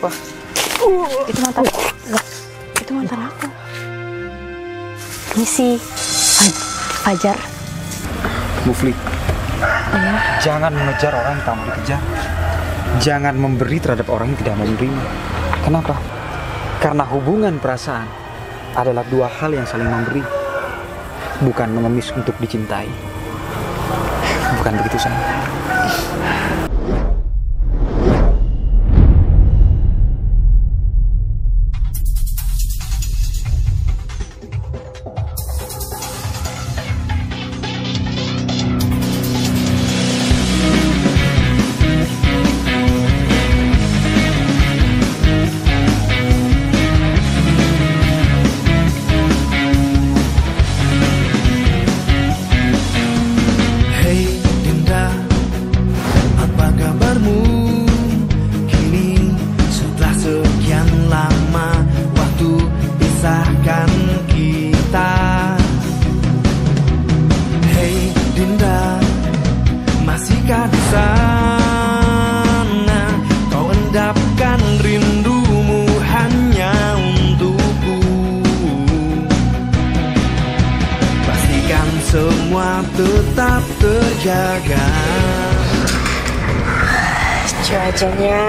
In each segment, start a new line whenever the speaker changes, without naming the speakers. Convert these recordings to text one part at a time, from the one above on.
Apa?
Itu mantan. Itu mantan aku. Ini si Fajar.
Mufli, jangan mengejar orang yang tak mau dikejar. Jangan memberi terhadap orang yang tidak mau menerima. Kenapa? Karena hubungan perasaan adalah dua hal yang saling memberi, bukan mengemis untuk dicintai. Bukan begitu, sayang?
Semua tetap terjaga.
Cuacanya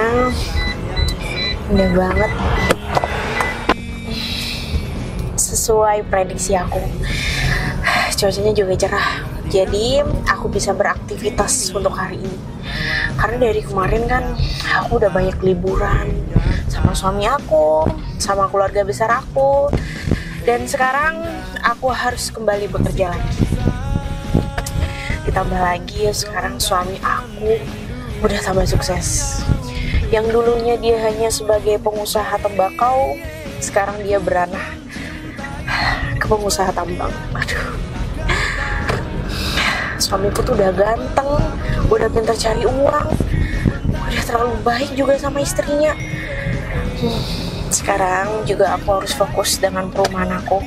indah banget, sesuai prediksi aku. Cuacanya juga cerah, jadi aku bisa beraktivitas untuk hari ini. Karena dari kemarin kan aku udah banyak liburan sama suami aku, sama keluarga besar aku, dan sekarang aku harus kembali bekerja lagi. Ditambah lagi ya sekarang suami aku udah tambah sukses. Yang dulunya dia hanya sebagai pengusaha tembakau, sekarang dia beranah ke pengusaha tambang. Aduh, suamiku tuh udah ganteng, udah pintar cari uang, udah terlalu baik juga sama istrinya. Sekarang juga aku harus fokus dengan perumahan aku,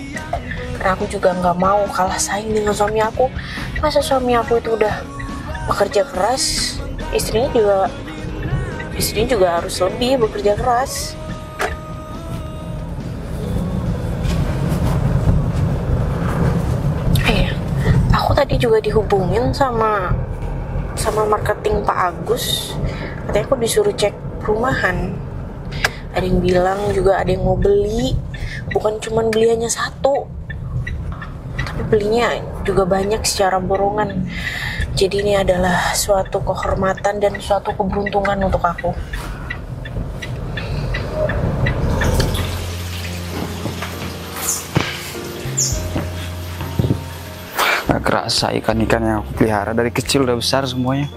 karena aku juga nggak mau kalah saing dengan suami aku. Masa suami aku itu udah bekerja keras, istrinya juga harus lebih bekerja keras. Aku tadi juga dihubungin sama marketing Pak Agus. Katanya aku disuruh cek perumahan. Ada yang bilang juga ada yang mau beli, bukan cuman beliannya satu, tapi belinya juga banyak secara borongan. Jadi ini adalah suatu kehormatan dan suatu keberuntungan untuk aku.
Gak kerasa ikan-ikan yang aku pelihara dari kecil udah besar semuanya.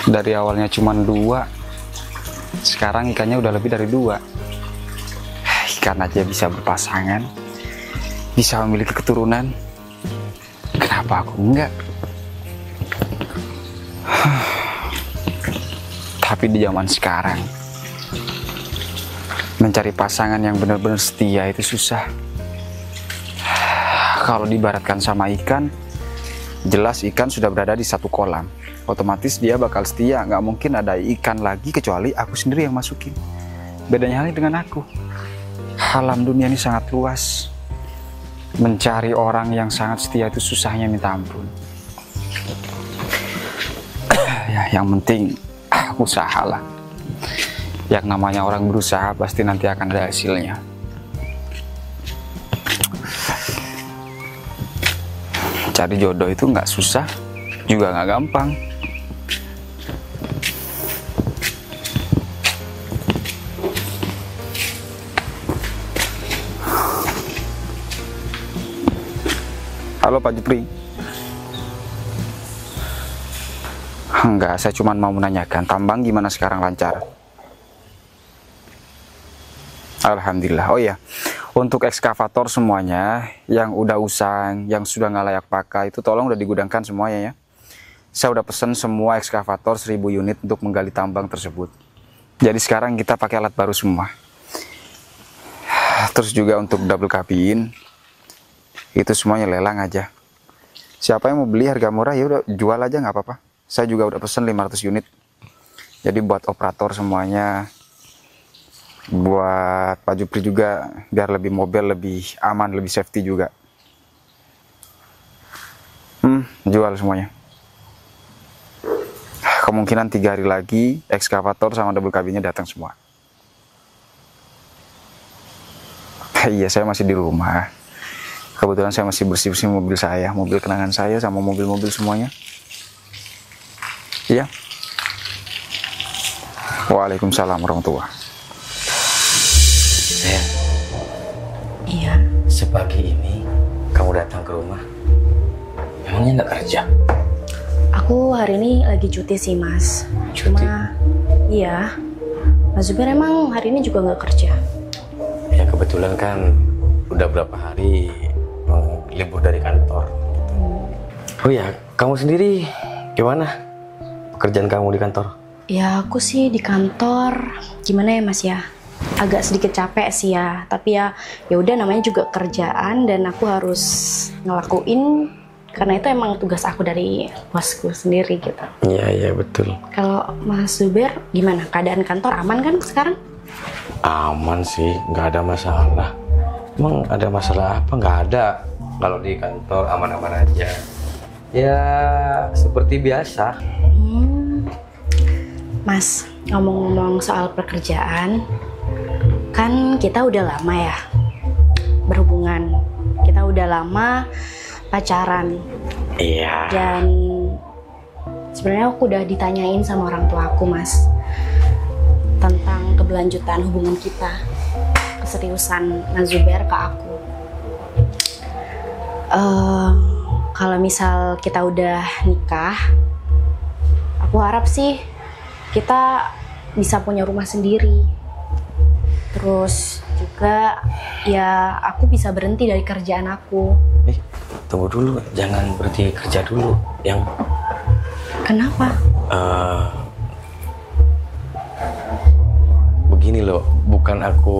Dari awalnya cuma 2, sekarang ikannya udah lebih dari 2. Ikan aja bisa berpasangan, bisa memiliki keturunan, kenapa aku enggak? Tapi di zaman sekarang mencari pasangan yang benar-benar setia itu susah. Kalau diibaratkan sama ikan, jelas ikan sudah berada di satu kolam, otomatis dia bakal setia. Nggak mungkin ada ikan lagi kecuali aku sendiri yang masukin. Bedanya halnya dengan aku. Alam dunia ini sangat luas. Mencari orang yang sangat setia itu susahnya minta ampun. Ya, yang penting usahalah. Yang namanya orang berusaha pasti nanti akan ada hasilnya. Cari jodoh itu nggak susah, juga nggak gampang. Halo Pak Jupri. Enggak, saya cuma mau menanyakan tambang gimana sekarang, lancar? Alhamdulillah. Oh iya, untuk ekskavator semuanya yang udah usang, yang sudah nggak layak pakai itu tolong udah digudangkan semuanya ya. Saya udah pesen semua ekskavator 1000 unit untuk menggali tambang tersebut. Jadi sekarang kita pakai alat baru semua. Terus juga untuk double cabin itu semuanya lelang aja. Siapa yang mau beli harga murah ya udah jual aja nggak apa-apa. Saya juga udah pesen 500 unit. Jadi buat operator semuanya, buat Pak Jupri juga biar lebih mobil, lebih aman, lebih safety juga. Jual semuanya. Kemungkinan 3 hari lagi ekskavator sama double cabinnya datang semua. Iya, saya masih di rumah. Kebetulan saya masih bersih-bersih mobil saya, mobil kenangan saya sama mobil-mobil semuanya. Iya. Waalaikumsalam warahmatullahi.
Sayang,
Iya.
sepagi ini kamu datang ke rumah. Emangnya nggak kerja?
Aku hari ini lagi cuti sih, Mas. Cuma, iya. Mas Zubair emang hari ini juga nggak kerja.
Ya kebetulan kan udah berapa hari libur dari kantor. Oh ya, kamu sendiri gimana pekerjaan kamu di kantor?
Ya aku sih di kantor, gimana ya Mas ya? Agak sedikit capek sih ya, tapi ya udah namanya juga kerjaan dan aku harus ngelakuin karena itu emang tugas aku dari bosku sendiri gitu.
Iya betul.
Kalau Mas Zubair gimana? Keadaan kantor aman kan sekarang?
Aman sih, nggak ada masalah. Emang ada masalah apa? Nggak ada. Kalau di kantor aman-aman aja. Ya seperti biasa.
Mas, ngomong-ngomong soal pekerjaan, kan kita udah lama ya berhubungan. Kita udah lama pacaran.
Iya.
Dan sebenarnya aku udah ditanyain sama orang tua aku, Mas, tentang keberlanjutan hubungan kita, keseriusan Mas Zubair ke aku. Kalau misal kita udah nikah, aku harap sih kita bisa punya rumah sendiri. Terus juga ya aku bisa berhenti dari kerjaan aku.
Tunggu dulu, jangan berhenti kerja dulu. Yang
Kenapa?
Begini loh, bukan aku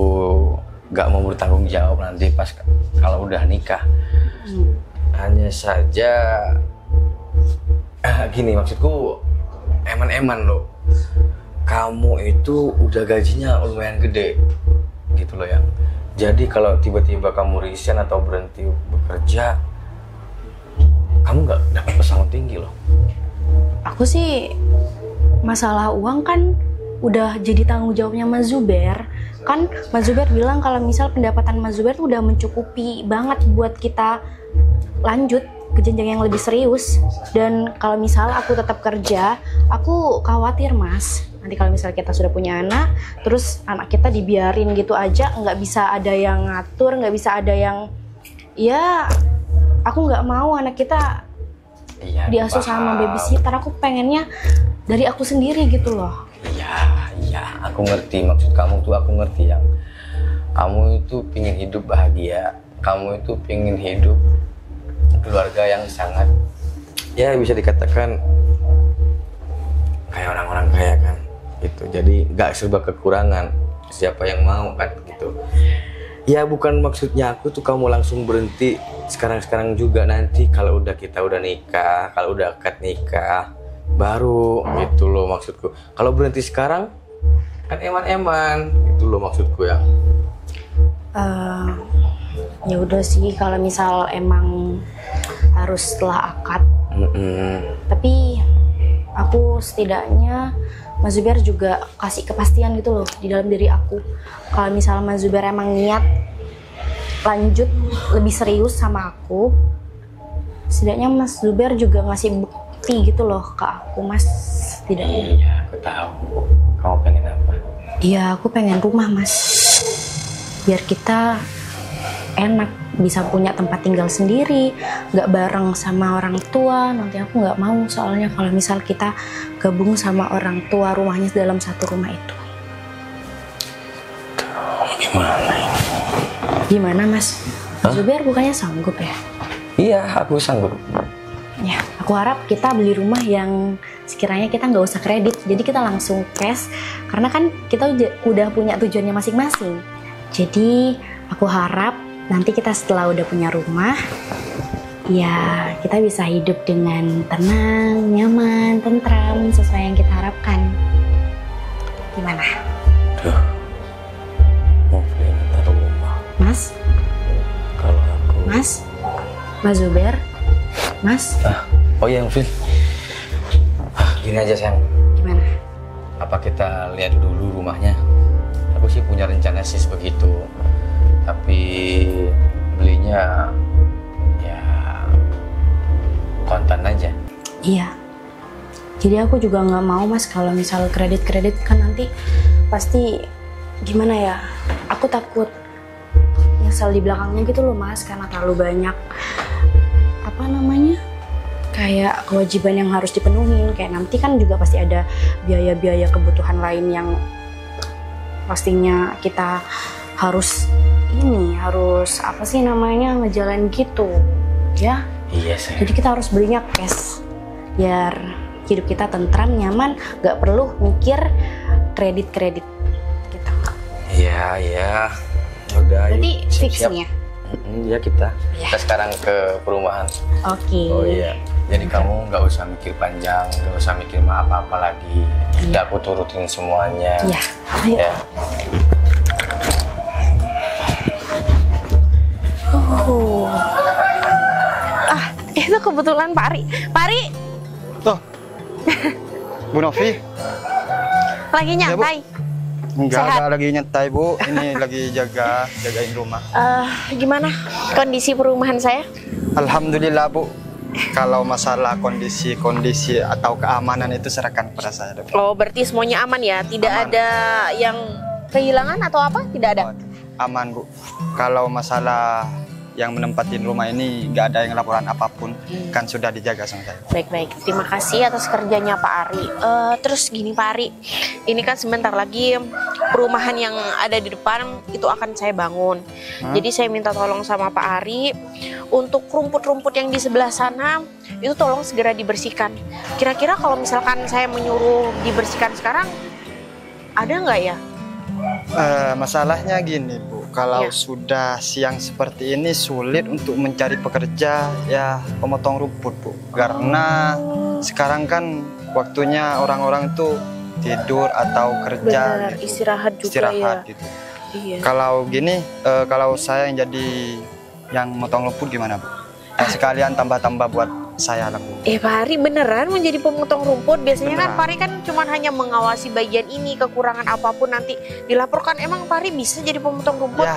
nggak mau bertanggung jawab nanti pas kalau udah nikah. Hanya saja gini, maksudku eman-eman loh, kamu itu udah gajinya lumayan gede gitu loh ya. Jadi kalau tiba-tiba kamu resign atau berhenti bekerja, kamu nggak dapat pesangon tinggi loh.
Aku sih masalah uang kan udah jadi tanggung jawabnya Mas Zubair. Kan Mas Zubair bilang kalau misal pendapatan Mas Zubair tuh udah mencukupi banget buat kita lanjut ke jenjang yang lebih serius. Dan kalau misal aku tetap kerja, aku khawatir Mas, nanti kalau misal kita sudah punya anak, terus anak kita dibiarin gitu aja, nggak bisa ada yang ngatur, nggak bisa ada yang, ya aku nggak mau anak kita diasuh sama babysitter. Aku pengennya dari aku sendiri gitu loh.
Iya, aku ngerti maksud kamu tuh, aku ngerti yang kamu itu pingin hidup bahagia, kamu itu pingin hidup keluarga yang sangat, ya bisa dikatakan kayak orang-orang kaya kan, gitu. Jadi nggak serba kekurangan, siapa yang mau kan gitu. Ya bukan maksudnya aku tuh kamu langsung berhenti sekarang juga, nanti kalau kita udah nikah, kalau udah akad nikah baru gitu loh maksudku. Kalau berhenti sekarang kan eman-eman gitu loh maksudku ya.
Ya udah sih kalau misal emang harus setelah akad. Tapi aku setidaknya Mas Zubair juga kasih kepastian gitu loh di dalam diri aku. Kalau misal Mas Zubair emang niat lanjut lebih serius sama aku, setidaknya Mas Zubair juga ngasih bukti gitu loh ke aku, Mas. Setidaknya.
Iya, aku tahu. Kamu pengen apa?
Iya, aku pengen rumah, Mas. Biar kita enak, bisa punya tempat tinggal sendiri, nggak bareng sama orang tua. Nanti aku nggak mau soalnya kalau misal kita gabung sama orang tua rumahnya dalam satu rumah itu.
Gimana ini?
Gimana Mas? Zubair bukannya sanggup ya?
Iya, aku sanggup.
Ya, aku harap kita beli rumah yang sekiranya kita nggak usah kredit, jadi kita langsung cash. Karena kan kita udah punya tujuannya masing-masing. Jadi aku harap nanti kita setelah udah punya rumah, ya kita bisa hidup dengan tenang, nyaman, tentram, sesuai yang kita harapkan. Gimana?
Duh, Mufli minta rumah.
Mas?
Kalau aku...
Mas Zuber? Mas?
Oh iya Mufli. Gini aja sayang.
Gimana?
Apa kita lihat dulu rumahnya? Aku sih punya rencana sih begitu. Tapi belinya ya kontan aja.
Iya. Jadi aku juga nggak mau Mas kalau misal kredit kan nanti pasti gimana ya? Aku takut nyesel di belakangnya gitu loh Mas, karena terlalu banyak apa namanya? Kayak kewajiban yang harus dipenuhin. Kayak nanti kan juga pasti ada biaya-biaya kebutuhan lain yang pastinya kita harus apa sih namanya, ngejalan gitu ya.
Iya sayang.
Jadi kita harus belinya cash biar hidup kita tentram, nyaman, gak perlu mikir kredit gitu.
Iya. Udah.
Berarti
yuk, siap-siap.
fixnya.
Iya kita sekarang ke perumahan.
Oke.
Oh iya. Jadi kamu nggak usah mikir panjang, nggak usah mikir apa-apa lagi. Udah aku turutin semuanya.
Iya. Ayo.
Ya.
Itu kebetulan Pak Ari. Pak Ari
Tuh, Bu Novi.
lagi nyantai.
Enggak
Sehat?
ada lagi nyantai Bu, ini lagi jagain rumah.
Gimana kondisi perumahan saya?
Alhamdulillah Bu. Kalau masalah kondisi atau keamanan itu serahkan pada saya. Bu.
Oh, berarti semuanya aman ya? Tidak
Aman.
ada yang kehilangan atau apa? Tidak ada?
Aman Bu. Kalau masalah yang menempatin rumah ini nggak ada yang laporan apapun, kan sudah dijaga sama saya.
Baik. Terima kasih atas kerjanya Pak Ari. Terus gini Pak Ari, ini kan sebentar lagi perumahan yang ada di depan itu akan saya bangun. Jadi saya minta tolong sama Pak Ari untuk rumput-rumput yang di sebelah sana itu tolong segera dibersihkan. Kira-kira kalau misalkan saya menyuruh dibersihkan sekarang, ada nggak ya?
Masalahnya gini Bu, kalau
Ya.
sudah siang seperti ini sulit untuk mencari pekerja ya pemotong rumput Bu, karena sekarang kan waktunya orang-orang tuh tidur atau kerja.
Benar, istirahat juga
Istirahat
ya.
gitu.
Iya.
Kalau gini, kalau saya yang jadi yang motong rumput gimana Bu? Sekalian tambah-tambah buat saya lah Bu.
Pak Ari beneran menjadi pemotong rumput? Biasanya kan
Beneran.
Pak Ari kan cuma hanya mengawasi bagian ini, kekurangan apapun nanti dilaporkan. Emang Pak Ari bisa jadi pemotong rumput?
Ya,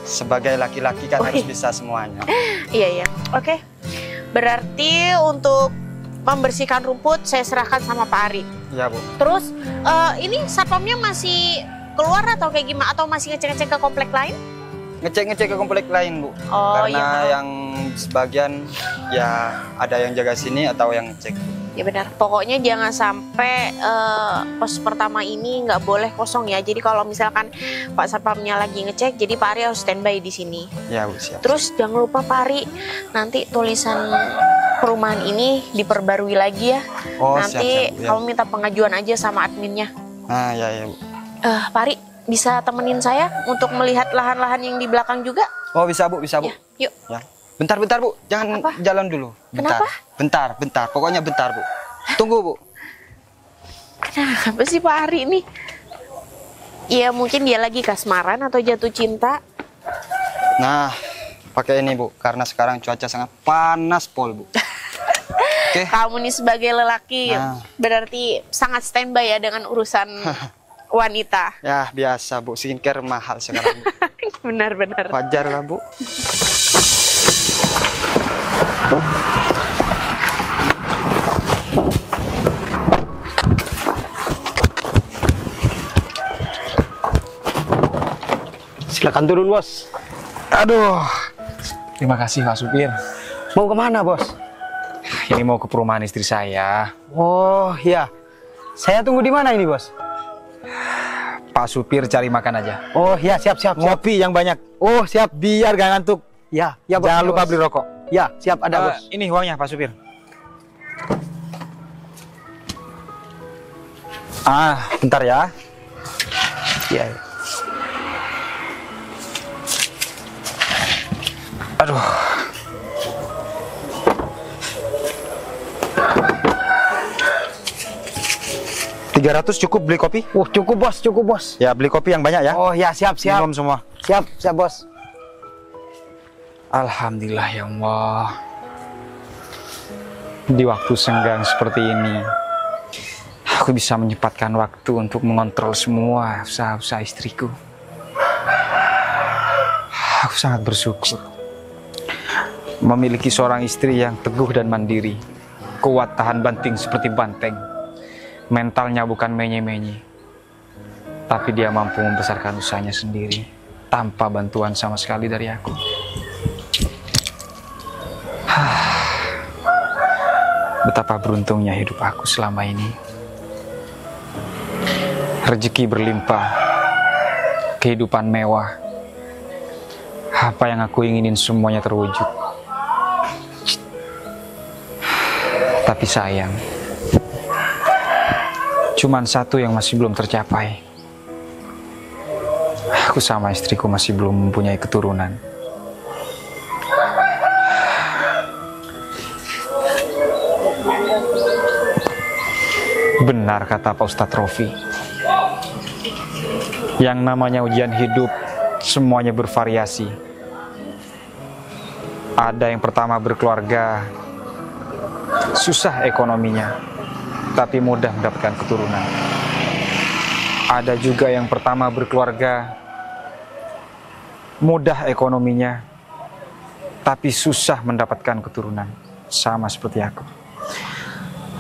sebagai laki-laki kan
Oh,
harus
iya.
bisa semuanya.
Iya. Oke. Berarti untuk membersihkan rumput saya serahkan sama Pak Ari.
Ya Bu.
Terus ini satpamnya masih keluar atau kayak gimana? Atau masih ngecek-ngecek ke komplek lain?
Ngecek ke komplek lain Bu.
Oh,
Karena
iya.
yang sebagian ya ada yang jaga sini atau yang ngecek.
Ya benar. Pokoknya jangan sampai pos pertama ini nggak boleh kosong ya. Jadi kalau misalkan Pak Satpamnya lagi ngecek, jadi Pak Ari harus standby di sini.
Ya Bu, siap.
Terus jangan lupa Pak Ari, nanti tulisan perumahan ini diperbarui lagi ya.
Oh,
Nanti
siap, Bu, ya.
kamu minta pengajuan aja sama adminnya.
Nah, ya Bu.
Pak Ari, bisa temenin saya untuk melihat lahan-lahan yang di belakang juga?
Oh, bisa Bu.
Ya, yuk.
Ya. Bentar Bu, jangan
Apa?
jalan dulu.
Kenapa?
Bentar. Pokoknya bentar Bu. Tunggu Bu.
Kenapa sih Pak Ari ini? Ya mungkin dia lagi kasmaran atau jatuh cinta.
Nah, pakai ini Bu, karena sekarang cuaca sangat panas pol Bu. Oke.
Kamu nih sebagai lelaki
Nah.
berarti sangat standby ya dengan urusan wanita.
Ya biasa Bu, skincare mahal sekarang Bu.
Benar-benar.
Wajar lah Bu.
Silakan turun bos.
Aduh, terima kasih Pak Supir.
Mau kemana bos?
Ini mau ke perumahan istri saya.
Oh ya, saya tunggu di mana ini bos?
Pak Supir cari makan aja.
Oh ya, siap.
Ngopi yang banyak.
Oh siap, biar gak ngantuk. Ya bos.
Jangan
ya,
lupa
bos.
beli rokok.
Ya siap, ada bos.
Ini uangnya Pak Supir.
Bentar ya. Ya.
Aduh. 300 cukup beli kopi?
Cukup bos, cukup bos.
Ya, beli kopi yang banyak ya.
Oh ya, siap, siap.
Minum semua.
Siap, siap bos.
Alhamdulillah ya Allah. Di waktu senggang seperti ini, aku bisa menyempatkan waktu untuk mengontrol semua usaha-usaha istriku. Aku sangat bersyukur memiliki seorang istri yang teguh dan mandiri, kuat tahan banting seperti banteng. Mentalnya bukan menye-menye, tapi dia mampu membesarkan usahanya sendiri tanpa bantuan sama sekali dari aku. Betapa beruntungnya hidup aku selama ini. Rezeki berlimpah, kehidupan mewah. Apa yang aku inginin semuanya terwujud. Tapi sayang, cuman satu yang masih belum tercapai. Aku sama istriku masih belum mempunyai keturunan. Benar kata Pak Ustadz Rofi, yang namanya ujian hidup semuanya bervariasi. Ada yang pertama berkeluarga, susah ekonominya, tapi mudah mendapatkan keturunan. Ada juga yang pertama berkeluarga, mudah ekonominya, tapi susah mendapatkan keturunan. Sama seperti aku.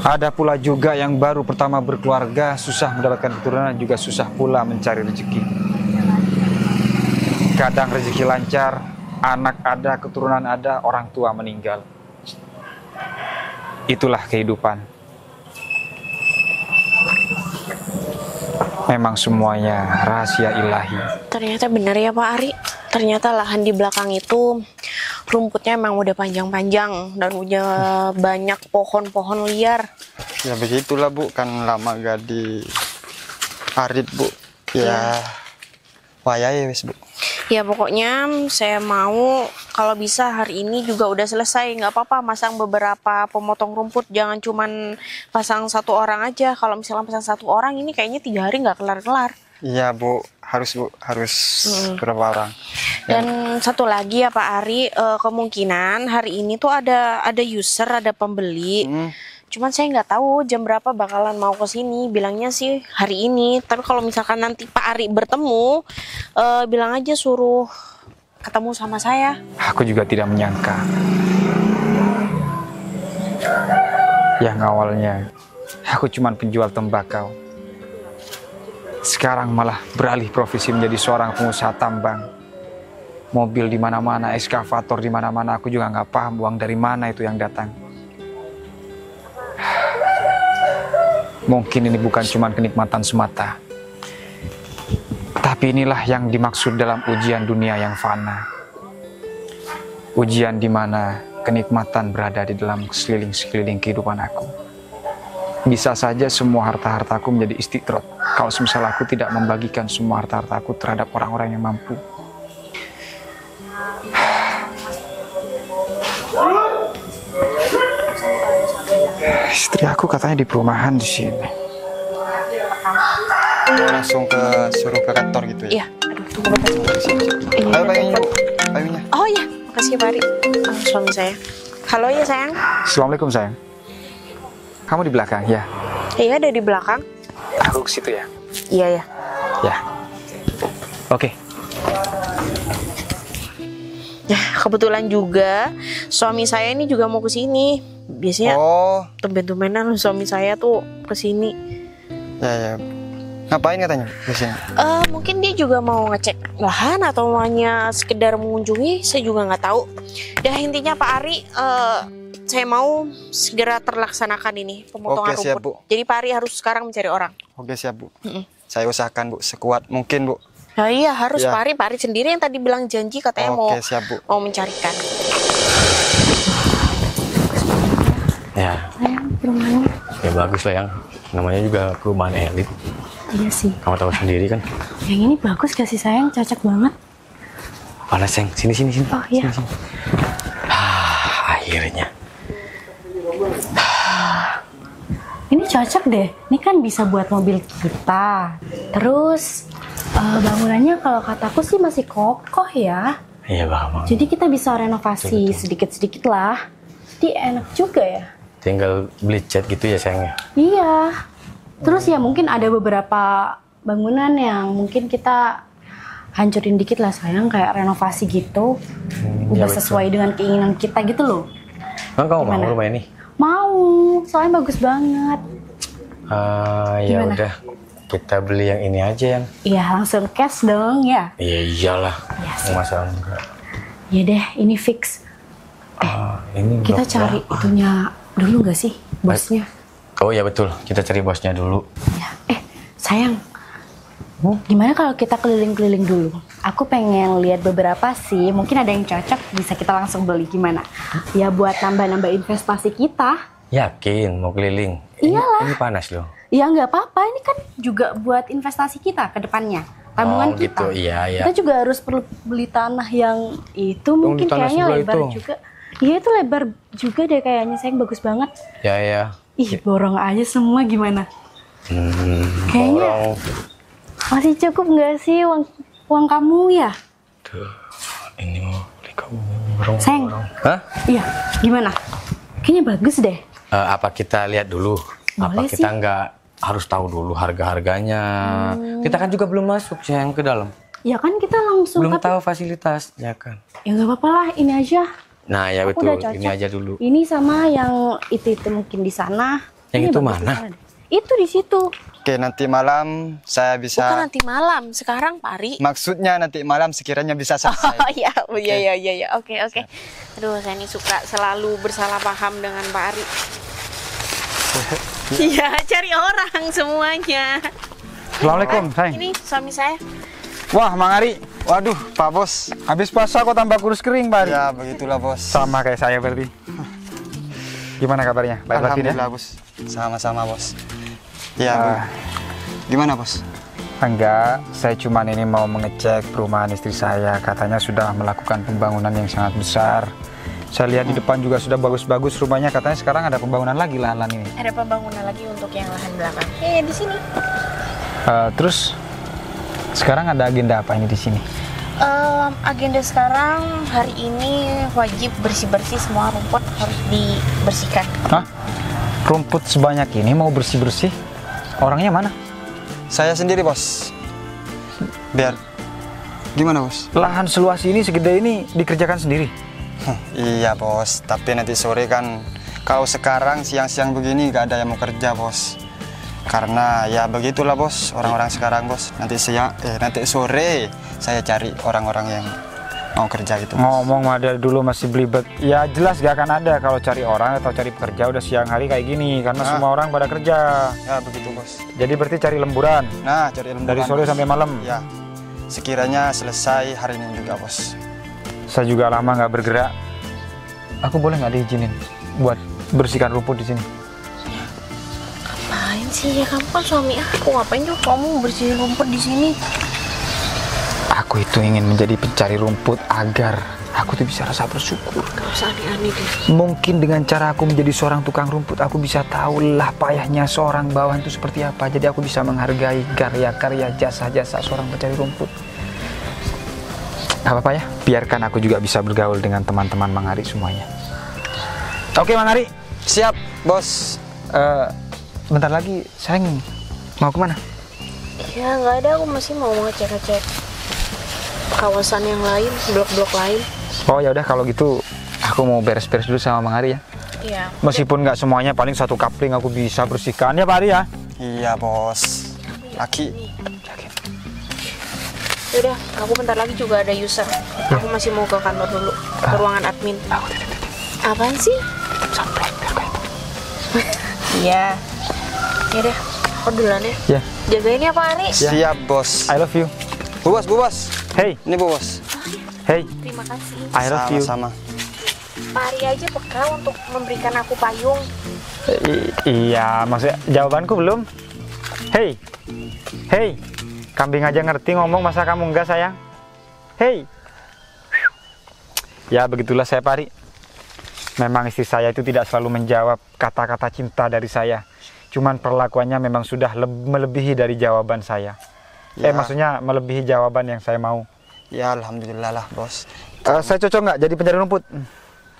Ada pula juga yang baru pertama berkeluarga, susah mendapatkan keturunan, juga susah pula mencari rezeki. Kadang rezeki lancar, anak ada, keturunan ada, orang tua meninggal. Itulah kehidupan. Memang semuanya rahasia ilahi.
Ternyata benar ya Pak Ari. Ternyata lahan di belakang itu rumputnya emang udah panjang-panjang dan udah banyak pohon-pohon liar.
Ya begitulah Bu, kan lama gak di arit Bu. Ya wayai wes Bu.
Ya pokoknya saya mau kalau bisa hari ini juga udah selesai. Nggak apa-apa masang beberapa pemotong rumput, jangan cuman pasang satu orang aja. Kalau misalnya pasang satu orang ini kayaknya 3 hari nggak kelar-kelar.
Iya Bu, harus berapa orang.
Dan satu lagi ya Pak Ari, kemungkinan hari ini tuh ada user, ada pembeli. Cuman saya nggak tahu jam berapa bakalan mau ke sini. Bilangnya sih hari ini. Tapi kalau misalkan nanti Pak Ari bertemu, bilang aja suruh ketemu sama saya.
Aku juga tidak menyangka. Yang awalnya aku cuma penjual tembakau, sekarang malah beralih profesi menjadi seorang pengusaha tambang. Mobil di mana-mana, eskavator di mana-mana, aku juga nggak paham uang dari mana itu yang datang. Mungkin ini bukan cuma kenikmatan semata, tapi inilah yang dimaksud dalam ujian dunia yang fana. Ujian di mana kenikmatan berada di dalam sekeliling kehidupan aku. Bisa saja semua harta-hartaku menjadi istiqrot kalau semisal aku tidak membagikan semua harta-hartaku terhadap orang-orang yang mampu. Istri aku katanya di perumahan di sini. Langsung suruh ke kantor gitu ya?
Iya, aduh tunggu bentar.
Ayo payungnya.
Oh iya, makasih Pak Ari. Suami saya. Halo ya sayang.
Assalamualaikum sayang. Kamu di belakang ya?
Iya ada di belakang.
Aku ke situ ya?
Iya ya.
Ya. Oke.
Nah kebetulan juga suami saya ini juga mau ke sini. Biasanya tumben-tumbenan suami saya tuh ke sini.
Ya. Ngapain katanya di sini?
Mungkin dia juga mau ngecek lahan atau hanya sekedar mengunjungi, saya juga nggak tahu. Dah intinya Pak Ari, saya mau segera terlaksanakan ini pemotongan
Oke, siap,
rumput.
Bu.
Jadi Pak Ari harus sekarang mencari orang.
Oke siap Bu. Saya usahakan Bu sekuat mungkin Bu.
Nah iya harus
Ya.
Pak Ari sendiri yang tadi bilang janji katanya
Oke, siap, Bu.
mau mencarikan.
Ya,
Perumahan.
ya bagus lah yang namanya juga perumahan elit.
Iya sih.
Kamu tahu sendiri kan.
Yang ini bagus gak sih sayang? Cocok banget.
Panas Seng, sini.
Oh iya.
Sini. Akhirnya.
Ini cocok deh. Ini kan bisa buat mobil kita. Terus bangunannya kalau kataku sih masih kokoh ya.
Iya Bang.
Jadi kita bisa renovasi sedikit-sedikit lah. Jadi enak juga ya.
Tinggal beli cat gitu ya sayangnya.
Iya. Terus ya mungkin ada beberapa bangunan yang mungkin kita hancurin dikit lah sayang, kayak renovasi gitu. Udah
betul.
sesuai dengan keinginan kita gitu loh.
Bang, kamu
Gimana?
mau rumah ini?
Mau, soalnya bagus banget.
Ya
Gimana?
udah, kita beli yang ini aja yang.
Iya langsung cash dong ya.
Iya iyalah.
Iya sih.
Masalah enggak.
Ya deh, ini fix.
Ini
Kita
blok
cari
berapa?
itunya dulu nggak sih, bosnya?
Oh ya betul, kita cari bosnya dulu.
Ya. Sayang, gimana kalau kita keliling-keliling dulu? Aku pengen lihat beberapa sih, mungkin ada yang cocok, bisa kita langsung beli, gimana? Ya buat nambah-nambah investasi kita.
Yakin mau keliling?
Iyalah.
Ini panas loh.
Ya nggak apa-apa, ini kan juga buat investasi kita ke depannya. Tabungan
Oh,
kita.
gitu, iya, iya.
Kita juga harus perlu beli tanah yang itu mungkin
di tanah
kayaknya
sebelah
lebar
itu.
juga. Iya itu lebar juga deh kayaknya, sayang bagus banget.
Ya ya.
Ih, borong aja semua gimana? Kayaknya
Borong.
masih cukup nggak sih uang kamu ya?
Tuh, ini mau beli kamu borong.
Sayang.
borong. Hah?
Iya, gimana? Kayaknya bagus deh.
Apa kita lihat dulu? Apa
Boleh
kita
sih.
nggak harus tahu dulu harga-harganya? Kita kan juga belum masuk sayang ke dalam.
Ya kan kita langsung
Belum
tapi-
tahu fasilitasnya kan.
Ya nggak apa-apa lah, ini aja.
Nah ya
Aku
betul,
udah cocok.
ini aja dulu.
Ini sama yang itu mungkin di sana.
Yang
Ini
itu
bagus di
mana?
sana deh. Itu di situ.
Oke, nanti malam saya
Bukan
bisa.
nanti malam, sekarang Pak Ari.
Maksudnya nanti malam sekiranya bisa selesai.
Oh iya, oke. Aduh, saya ini suka selalu bersalah paham dengan Pak Ari. Iya, cari orang semuanya.
Assalamualaikum, sayang.
Ini suami saya.
Wah, Mang Ari.
Waduh, Pak Bos.
Habis puasa kok tambah kurus kering, Pak Ari.
Ya, begitulah Bos.
Sama kayak saya berarti. Gimana kabarnya? Baik lagi ya?
Alhamdulillah Bos. Sama-sama Bos. Ya,
Ah.
Bu. Gimana Bos?
Enggak, saya cuman ini mau mengecek perumahan istri saya. Katanya sudah melakukan pembangunan yang sangat besar. Saya lihat di depan juga sudah bagus-bagus rumahnya. Katanya sekarang ada pembangunan lagi lahan ini.
Ada pembangunan lagi untuk yang lahan belakang. Di sini.
Terus sekarang ada agenda apa ini di sini?
Agenda sekarang hari ini wajib bersih-bersih, semua rumput harus dibersihkan.
Hah? Rumput sebanyak ini mau bersih-bersih? Orangnya mana?
Saya sendiri Bos. Biar gimana Bos?
Lahan seluas ini, segede ini dikerjakan sendiri.
Iya Bos, tapi nanti sore kan kalau sekarang siang-siang begini gak ada yang mau kerja Bos. Karena ya begitulah Bos, orang-orang sekarang Bos. Nanti sore saya cari orang-orang yang mau kerja gitu Bos.
Ngomong ada dulu masih belibet. Ya jelas gak akan ada kalau cari orang atau cari pekerja udah siang hari kayak gini. Karena semua orang pada kerja.
Ya begitu Bos.
Jadi berarti cari lemburan.
Nah, cari lemburan
Dari sore
Bos.
sampai malam.
Ya, sekiranya selesai hari ini juga Bos.
Saya juga lama nggak bergerak. Aku boleh nggak diizinin buat bersihkan rumput di sini?
Ngapain sih ya, kamu kan suami aku, ngapain juga kamu bersihin rumput di sini?
Aku itu ingin menjadi pencari rumput agar aku tuh bisa rasa bersyukur.
Gak usah aneh-aneh deh.
Mungkin dengan cara aku menjadi seorang tukang rumput, aku bisa tahu lah payahnya seorang bawahan itu seperti apa. Jadi aku bisa menghargai karya-karya, jasa-jasa seorang pencari rumput. Gak apa-apa ya, biarkan aku juga bisa bergaul dengan teman-teman Mang Ari semuanya. Oke Mang Ari,
Siap, Bos.
bentar lagi saya mau kemana?
Ya nggak ada, aku masih mau ngecek-ngecek kawasan yang lain, blok-blok lain.
Oh ya udah kalau gitu aku mau beres-beres dulu sama Mang Ari ya.
Iya.
Meskipun nggak semuanya, paling satu kapling aku bisa bersihkan ya Pak Ari ya.
Iya, Bos. Laki.
Yaudah, aku bentar lagi juga ada user. Aku masih mau ke kantor dulu, ke ruangan admin. Apaan sih?
Sampai biar kayak
Iya. Yaudah, aku duluan ya.
ya.
Jagain ya Pak Ari.
Siap, Bos.
I love you.
Bu Bos.
Hey,
Ini Bu Bos.
hey,
Terima kasih.
I love you.
Sama-sama.
Pak Ari aja peka untuk memberikan aku payung.
Iya, maksudnya jawabanku belum. Hey, hey, kambing aja ngerti ngomong, masa kamu enggak sayang? Hey, ya begitulah saya Pak Ari. Memang istri saya itu tidak selalu menjawab kata-kata cinta dari saya. Cuman perlakuannya memang sudah melebihi dari jawaban saya.
Ya.
Maksudnya melebihi jawaban yang saya mau.
Ya alhamdulillah lah bos.
Saya cocok nggak jadi pencari rumput?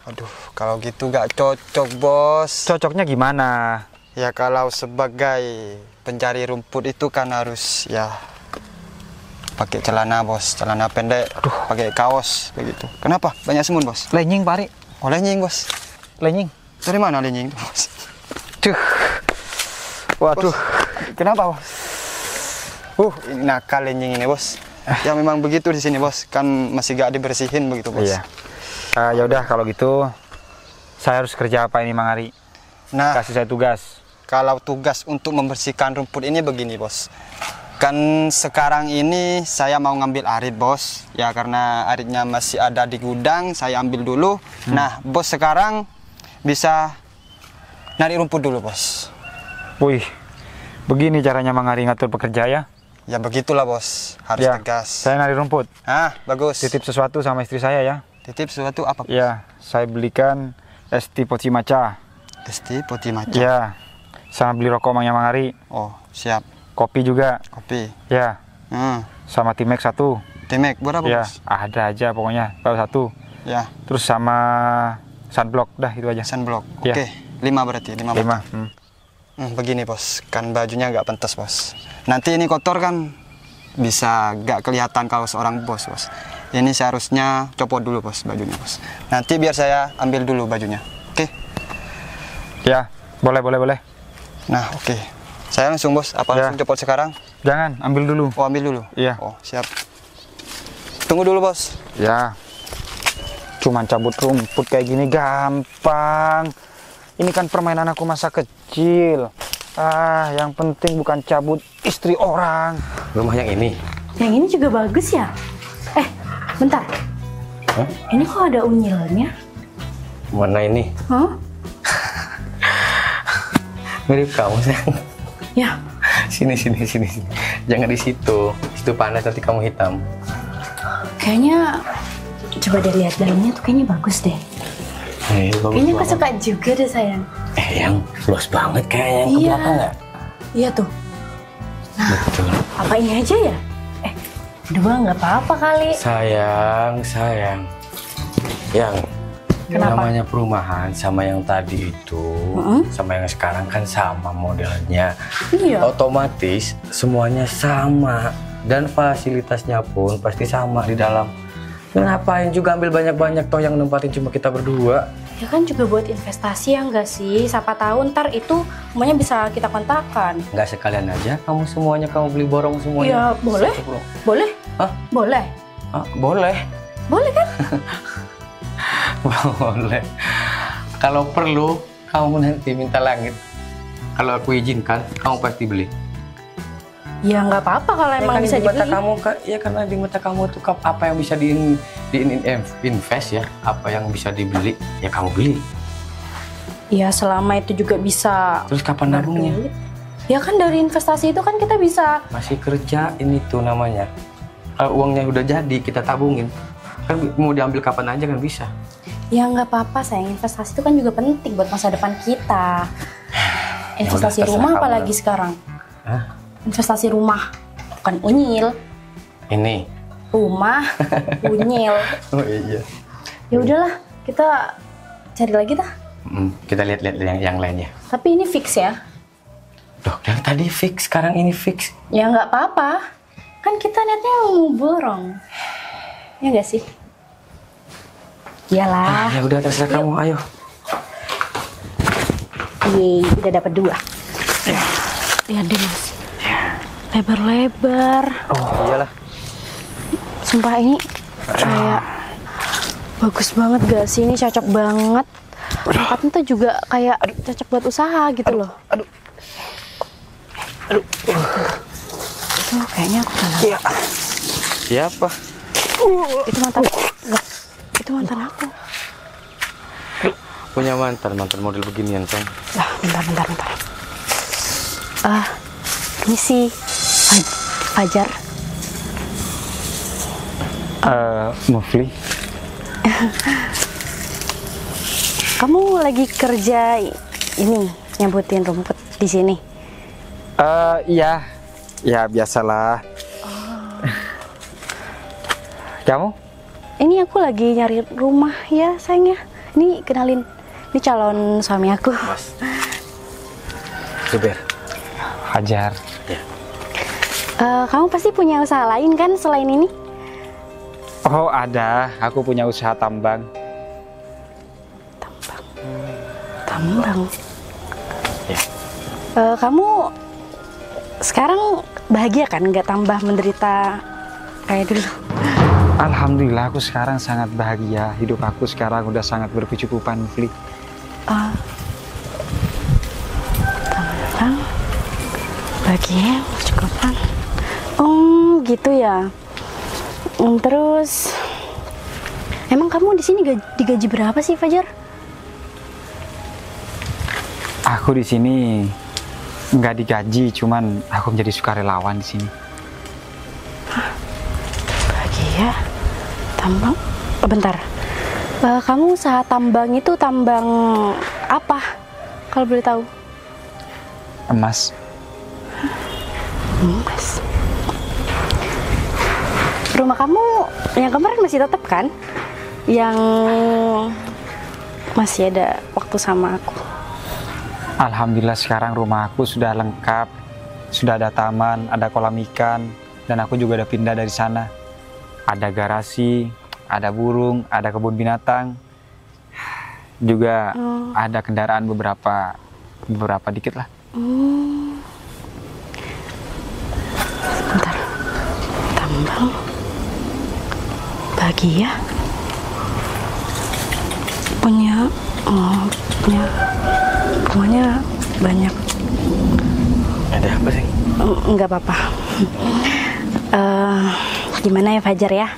Aduh, kalau gitu nggak cocok bos.
Cocoknya gimana?
Ya kalau sebagai pencari rumput itu kan harus ya pakai celana bos, celana pendek, pakai kaos begitu. Kenapa? Banyak semun bos.
Lenying, Pak Ari.
Oh lenying bos.
Lenying.
Dari mana lenying itu bos?
Duh. Waduh.
Bos, kenapa bos? Ini nakal lenying ini bos. Ya memang begitu di sini bos, kan masih gak dibersihin begitu bos.
Iya. Ya udah kalau gitu saya harus kerja apa ini Mang Ari?
Nah,
Kasih saya tugas.
kalau tugas untuk membersihkan rumput ini begini bos. Kan sekarang ini saya mau ngambil arit bos. Ya karena aritnya masih ada di gudang, saya ambil dulu. Nah bos sekarang bisa narik rumput dulu bos.
Wih, begini caranya Mang Ari ngatur pekerja ya?
Ya begitulah bos, harus
Ya,
tegas.
saya nari rumput.
Bagus.
Titip sesuatu sama istri saya ya.
Titip sesuatu apa?
Ya, saya belikan es teh poci maca.
Esti putih maca.
Ya, sama beli rokok Mang Ari.
Oh siap.
Kopi juga.
Kopi.
Ya, sama Timex 1.
Timek berapa
Ya,
bos?
ada aja pokoknya. Baru 1.
Ya.
Terus sama sunblock, dah itu aja.
Sunblock.
Ya.
Oke. 5 berarti. 5
5.
Begini bos, kan bajunya nggak pentas bos. Nanti ini kotor kan bisa nggak kelihatan kalau seorang bos bos. Ini seharusnya copot dulu bos bajunya bos. Nanti biar saya ambil dulu bajunya. Oke?
Ya, boleh.
Nah oke. Saya langsung bos. Apa
Ya.
langsung copot sekarang?
Jangan, ambil dulu.
Oh ambil dulu.
Iya.
Oh siap. Tunggu dulu bos.
Ya, cuman cabut rumput kayak gini gampang. Ini kan permainan aku masa kecil. Yang penting bukan cabut istri orang.
Rumah yang ini.
Yang ini juga bagus ya? Bentar.
Hah?
Ini kok ada unyilnya?
Mana ini?
Hah?
Mirip kamu sayang.
Ya,
Sini. Jangan di situ. Situ panas nanti kamu hitam.
kayaknya coba deh lihat dalamnya tuh kayaknya bagus deh.
Bagus
Kayaknya aku
banget.
suka juga deh sayang.
Yang luas banget kayaknya yang
Iya.
ke belakang nggak?
Iya tuh.
Betul.
Apa ini aja ya? Dua nggak apa-apa kali.
Sayang. Yang
Kenapa?
namanya perumahan sama yang tadi itu, sama yang sekarang kan sama modelnya.
Iya.
Otomatis semuanya sama dan fasilitasnya pun pasti sama di dalam. Ngapain juga ambil banyak-banyak toh yang nempatin cuma kita berdua?
Ya kan juga buat investasi ya nggak sih? Siapa tahu ntar itu semuanya bisa kita kontakkan.
Nggak sekalian aja kamu semuanya kamu beli borong
Iya,
semuanya?
boleh.
Satu borong.
Boleh?
Hah?
Boleh.
Boleh.
Boleh kan?
Boleh. Kalau perlu kamu nanti minta langit. Kalau aku izinkan, kamu pasti beli.
Ya nggak apa-apa kalau emang bisa
di mata
dibeli.
kamu ya karena di mata kamu tuh apa yang bisa invest ya, apa yang bisa dibeli ya kamu beli.
Ya selama itu juga bisa.
Terus kapan nabungnya?
berduit. Ya kan dari investasi itu kan kita bisa.
Masih kerja ini tuh namanya. Kalau uangnya udah jadi kita tabungin, kan mau diambil kapan aja kan bisa.
Ya nggak apa-apa sayang, investasi itu kan juga penting buat masa depan kita. Investasi
terserah
rumah
kamu
apalagi
lah.
sekarang.
Hah?
Investasi rumah, bukan unyil.
Ini.
Rumah, unyil.
Oh iya.
Ya udahlah, kita cari lagi dah.
Kita lihat-lihat yang lainnya.
Tapi ini fix ya.
Loh, yang tadi fix, sekarang ini fix.
Ya nggak apa-apa. Kan kita niatnya mau borong. Ya nggak sih? Iyalah.
Ya udah terserah kamu, ayo.
Yeay, udah dapat 2. Lihat deh mas. Lebar-lebar.
Oh, iyalah.
Sumpah ini kayak bagus banget gak sih? Ini cocok banget. Tempatnya tuh juga kayak cocok buat usaha gitu loh.
Aduh.
Itu kayaknya aku salah.
Iya. Siapa?
Itu mantan. Loh, itu mantan aku.
Punya mantan model beginian, Ceng.
Lah, bentar. Ini si Fajar.
Mufli.
Kamu lagi kerja ini nyambutin rumput di di sini?
Iya. Ya biasalah. Kamu?
Ini aku lagi nyari rumah ya sayang ya. Ini kenalin, ini calon suami aku.
Mas Zuber.
Hajar.
Ya.
Kamu pasti punya usaha lain kan selain ini?
Oh ada, aku punya usaha tambang.
Tambang.
Ya.
Kamu sekarang bahagia kan? Nggak tambah menderita kayak dulu?
Alhamdulillah aku sekarang sangat bahagia. Hidup aku sekarang udah sangat berkecukupan, Fli.
Tambang, bahagia, berkecukupan. Gitu ya. Terus, emang kamu di sini digaji berapa sih, Fajar?
Aku di sini nggak digaji, cuman aku menjadi sukarelawan di sini.
Bahagia, tambang. Bentar. Kamu usaha tambang itu tambang apa? Kalau boleh tahu.
Emas.
Emas. Rumah kamu yang kemarin masih tetap kan? Yang masih ada waktu sama aku.
Alhamdulillah sekarang rumah aku sudah lengkap, sudah ada taman, ada kolam ikan, dan aku juga udah pindah dari sana. Ada garasi, ada burung, ada kebun binatang, juga ada kendaraan beberapa dikit lah.
Bentar, tambang, bahagia, punya rumahnya banyak.
Ada apa sih?
Nggak apa-apa. Gimana ya Fajar ya?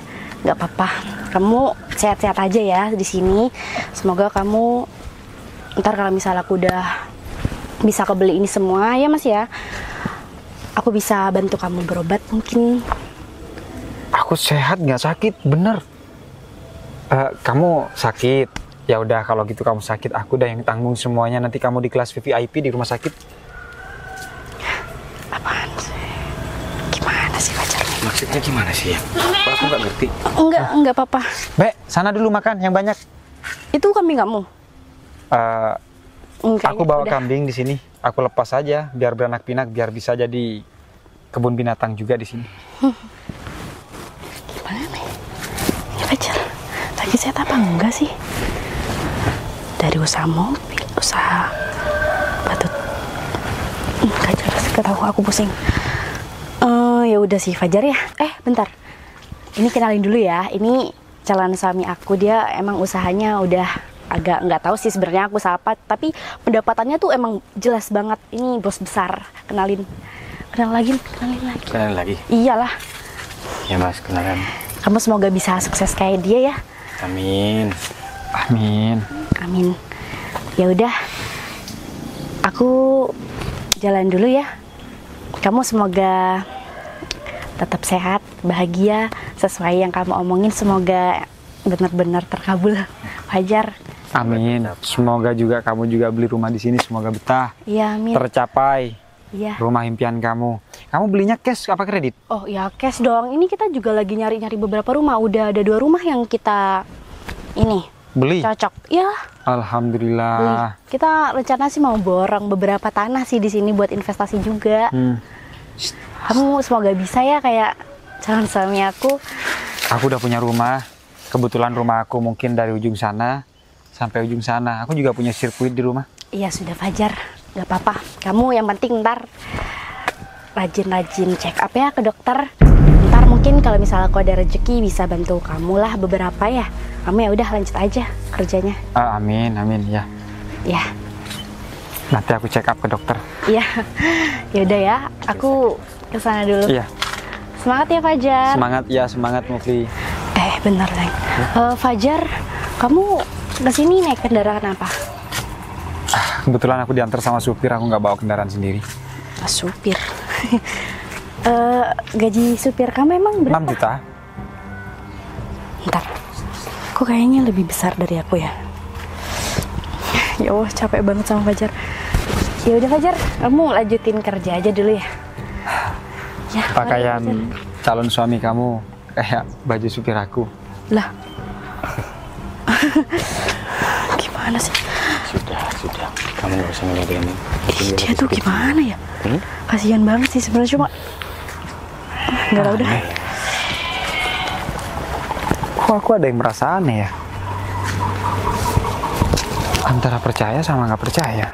Nggak apa-apa. Kamu sehat-sehat aja ya di sini. Semoga kamu ntar kalau misalnya aku udah bisa kebeli ini semua ya Mas ya, aku bisa bantu kamu berobat mungkin.
Aku sehat nggak sakit, bener. Kamu sakit? Ya udah kalau gitu kamu sakit, aku udah yang tanggung semuanya. Nanti kamu di kelas VIP di rumah sakit.
Apaan sih? Gimana sih Fajar?
Maksudnya gimana sih ya? Aku nggak ngerti.
Enggak apa-apa.
Be, sana dulu makan yang banyak.
Itu kambing kamu?
Aku bawa kambing di sini. Aku lepas aja biar beranak pinak, biar bisa jadi kebun binatang juga di sini.
Gimana nih? Ya Fajar, lagi sehat apa enggak sih? Dari usaha mobil, usaha batut. Enggak jelas, gak tahu, aku pusing. Ya udah sih Fajar ya. Bentar. Ini kenalin dulu ya. Ini calon suami aku, dia emang usahanya udah agak nggak tahu sih sebenarnya aku siapa, tapi pendapatannya tuh emang jelas banget. Ini bos besar. Kenalin lagi.
Kenalin lagi?
Iyalah.
Ya Mas, kenalan.
Kamu semoga bisa sukses kayak dia ya.
Amin.
Amin. Ya udah. Aku jalan dulu ya. Kamu semoga tetap sehat, bahagia, sesuai yang kamu omongin. Semoga benar-benar terkabul, Fajar.
Amin. Semoga juga kamu juga beli rumah di sini, semoga betah.
Iya, amin.
Tercapai.
Iya.
Rumah impian kamu. Kamu belinya cash apa kredit?
Oh ya cash dong. Ini kita juga lagi nyari-nyari beberapa rumah. Udah ada 2 rumah yang kita ini
Beli.
cocok. Ya.
Alhamdulillah.
Beli. Kita rencana sih mau borong beberapa tanah sih di sini buat investasi juga. Kamu semoga bisa ya kayak calon suami aku.
Aku udah punya rumah. Kebetulan rumah aku mungkin dari ujung sana sampai ujung sana. Aku juga punya sirkuit di rumah.
Iya sudah Fajar, nggak apa-apa. Kamu yang penting ntar rajin-rajin check up ya ke dokter. Ntar mungkin kalau misalnya aku ada rezeki bisa bantu kamu lah beberapa ya. Kamu ya udah lanjut aja kerjanya.
Amin ya.
Ya.
Nanti aku check up ke dokter.
Iya. Ya udah ya, aku kesana dulu.
Iya.
Semangat ya Fajar.
Semangat Mufli.
Bentar Neng. Fajar, kamu kesini naik kendaraan apa?
Kebetulan aku diantar sama supir, aku nggak bawa kendaraan sendiri.
Supir. Gaji supir kamu emang berapa?
6 juta.
Ntar, kok kayaknya lebih besar dari aku ya? Ya Allah, capek banget sama Fajar. Ya udah Fajar, kamu lanjutin kerja aja dulu ya. Ya,
Pakaian
mari,
calon suami kamu kayak baju supir aku.
lah. Gimana sih?
Sudah. Kamu nggak usah ngeladenin.
Dia tuh gimana ya? Kasihan banget sih sebenarnya, cuma nggak tahu dah.
Kok aku ada yang merasa aneh ya? Antara percaya sama nggak percaya.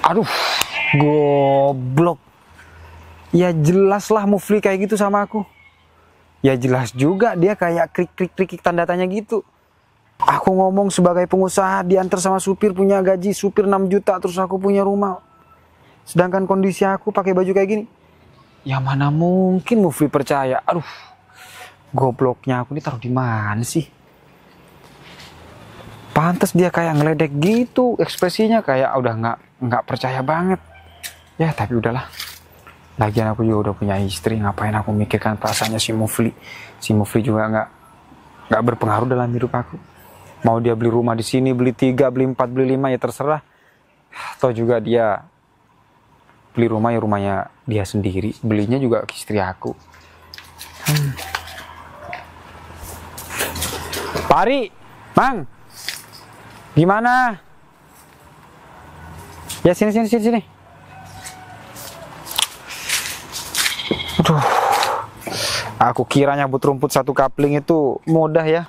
Aduh, goblok. Ya jelas lah Mufli kayak gitu sama aku. Ya jelas juga dia kayak krik tanda tanya gitu. Aku ngomong sebagai pengusaha diantar sama supir, punya gaji supir 6 juta, terus aku punya rumah. Sedangkan kondisi aku pakai baju kayak gini. Ya mana mungkin Mufli percaya. Aduh, gobloknya aku ini taruh di mana sih? Pantes dia kayak ngeledek gitu, ekspresinya kayak udah nggak percaya banget. Ya tapi udahlah. Lagian aku juga udah punya istri, ngapain aku mikirkan perasaannya si Mufli. Si Mufli juga nggak berpengaruh dalam hidup aku. Mau dia beli rumah di sini, beli 3, beli 4, beli 5 ya terserah. Atau juga dia beli rumah ya rumahnya dia sendiri, belinya juga ke istri aku. Pari, Mang, gimana? Ya sini. Aduh, aku kira nyabut rumput 1 kapling itu mudah ya.